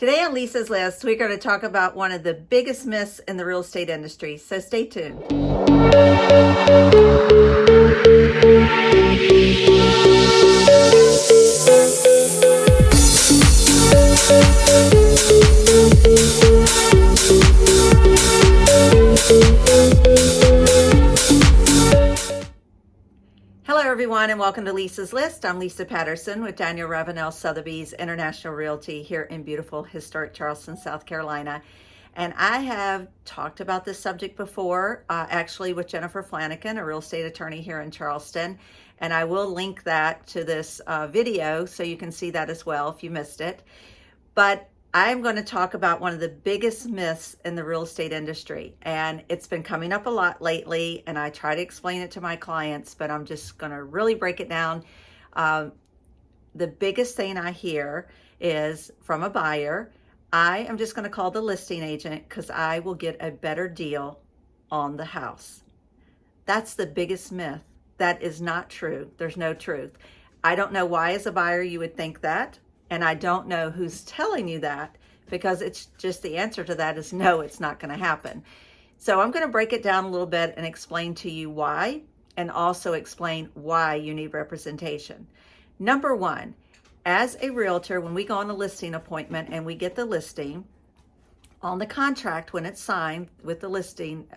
Today on Lisa's List, we're going to talk about one of the biggest myths in the real estate industry, so stay tuned. Hello everyone and welcome to Lisa's List. I'm Lisa Patterson with Daniel Ravenel Sotheby's International Realty here in beautiful historic Charleston, South Carolina. And I have talked about this subject before, actually with Jennifer Flanagan, a real estate attorney here in Charleston. And I will link that to this video so you can see that as well if you missed it. But I'm going to talk about one of the biggest myths in the real estate industry, and it's been coming up a lot lately, and I try to explain it to my clients, but I'm just going to really break it down. The biggest thing I hear is from a buyer, I am just going to call the listing agent because I will get a better deal on the house. That's the biggest myth. That is not true. There's no truth. I don't know why as a buyer you would think that. And I don't know who's telling you that, because it's just the answer to that is no, it's not going to happen. So I'm going to break it down a little bit and explain to you why, and also explain why you need representation. Number one, as a realtor, when we go on a listing appointment and we get the listing, on the contract when it's signed with the listing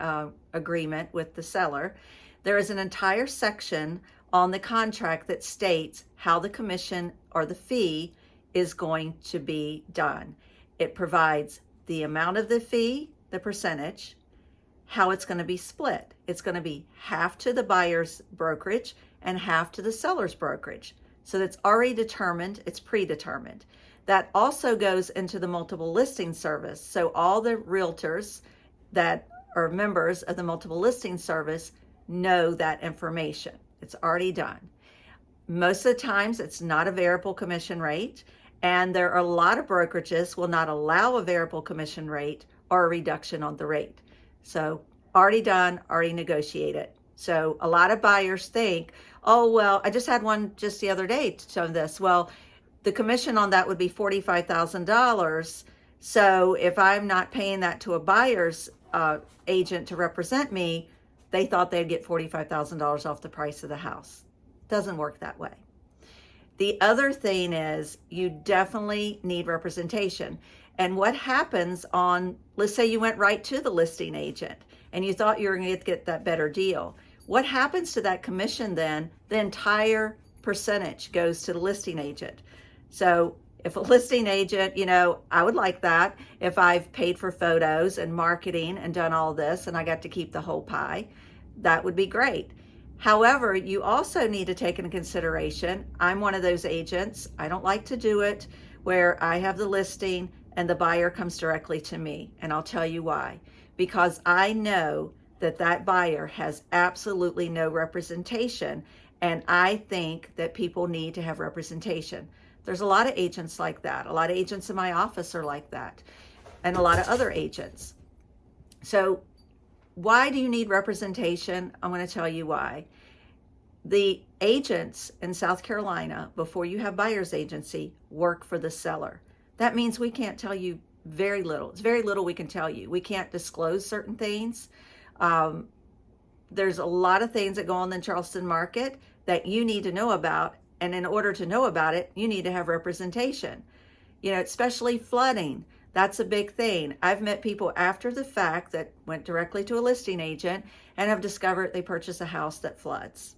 agreement with the seller, there is an entire section on the contract that states how the commission or the fee is going to be done. It provides the amount of the fee, the percentage, how it's going to be split. It's going to be half to the buyer's brokerage and half to the seller's brokerage. So that's already determined, it's predetermined. That also goes into the multiple listing service. So all the realtors that are members of the multiple listing service know that information. It's already done. Most of the times it's not a variable commission rate. And there are a lot of brokerages will not allow a variable commission rate or a reduction on the rate. So already done, already negotiated. So a lot of buyers think, oh, well, I just had one just the other day to show this. Well, the commission on that would be $45,000. So if I'm not paying that to a buyer's agent to represent me, they thought they'd get $45,000 off the price of the house. Doesn't work that way. The other thing is you definitely need representation. And what happens on, let's say you went right to the listing agent and you thought you were going to get that better deal. What happens to that commission then? The entire percentage goes to the listing agent. So if a listing agent, I would like that if I've paid for photos and marketing and done all this and I got to keep the whole pie, that would be great. However, you also need to take into consideration, I'm one of those agents, I don't like to do it, where I have the listing and the buyer comes directly to me. And I'll tell you why. Because I know that that buyer has absolutely no representation. And I think that people need to have representation. There's a lot of agents like that. A lot of agents in my office are like that. And a lot of other agents. So why do you need representation? I'm going to tell you why. The agents in South Carolina, before you have buyer's agency, work for the seller. That means we can't tell you very little. It's very little we can tell you. We can't disclose certain things. There's a lot of things that go on in the Charleston market that you need to know about. And in order to know about it, you need to have representation. Especially flooding. That's a big thing. I've met people after the fact that went directly to a listing agent and have discovered they purchased a house that floods.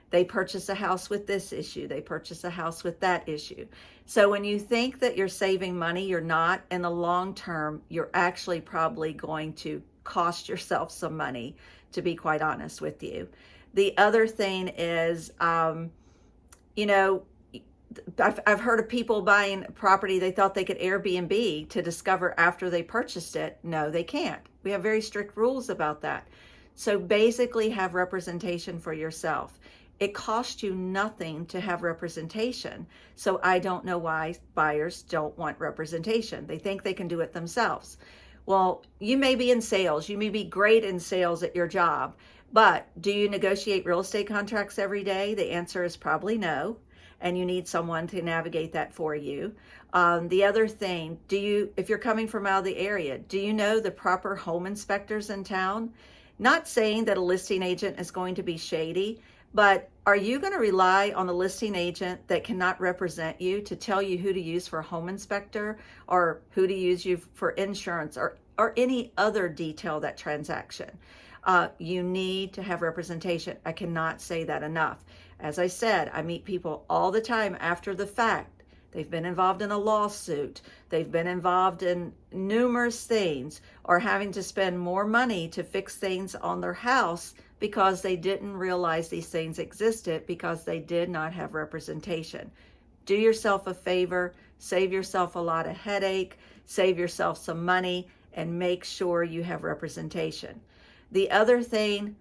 They purchase a house with this issue. They purchase a house with that issue. So when you think that you're saving money, you're not. In the long term, you're actually probably going to cost yourself some money, to be quite honest with you. The other thing is, I've heard of people buying property they thought they could Airbnb to discover after they purchased it. No, they can't. We have very strict rules about that. So basically have representation for yourself. It costs you nothing to have representation. So I don't know why buyers don't want representation. They think they can do it themselves. Well, you may be in sales. You may be great in sales at your job, but do you negotiate real estate contracts every day? The answer is probably no. and you need someone to navigate that for you. The other thing, if you're coming from out of the area, do you know the proper home inspectors in town? Not saying that a listing agent is going to be shady, but are you going to rely on a listing agent that cannot represent you to tell you who to use for a home inspector, or who to use you for insurance, or any other detail of that transaction? You need to have representation. I cannot say that enough. As I said, I meet people all the time after the fact. They've been involved in a lawsuit. They've been involved in numerous things, or having to spend more money to fix things on their house because they didn't realize these things existed because they did not have representation. Do yourself a favor, save yourself a lot of headache, save yourself some money, and make sure you have representation. The other thing,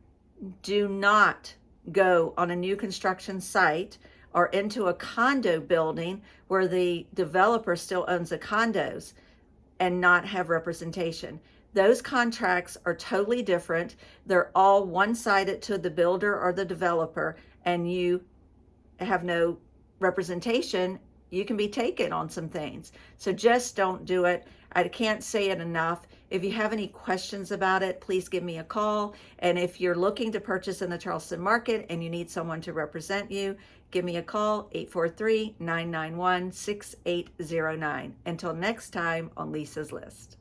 do not go on a new construction site or into a condo building where the developer still owns the condos and not have representation. Those contracts are totally different. They're all one-sided to the builder or the developer, and you have no representation. You can be taken on some things. So just don't do it. I can't say it enough. If you have any questions about it, please give me a call. And if you're looking to purchase in the Charleston market and you need someone to represent you, give me a call, 843-991-6809. Until next time on Lisa's List.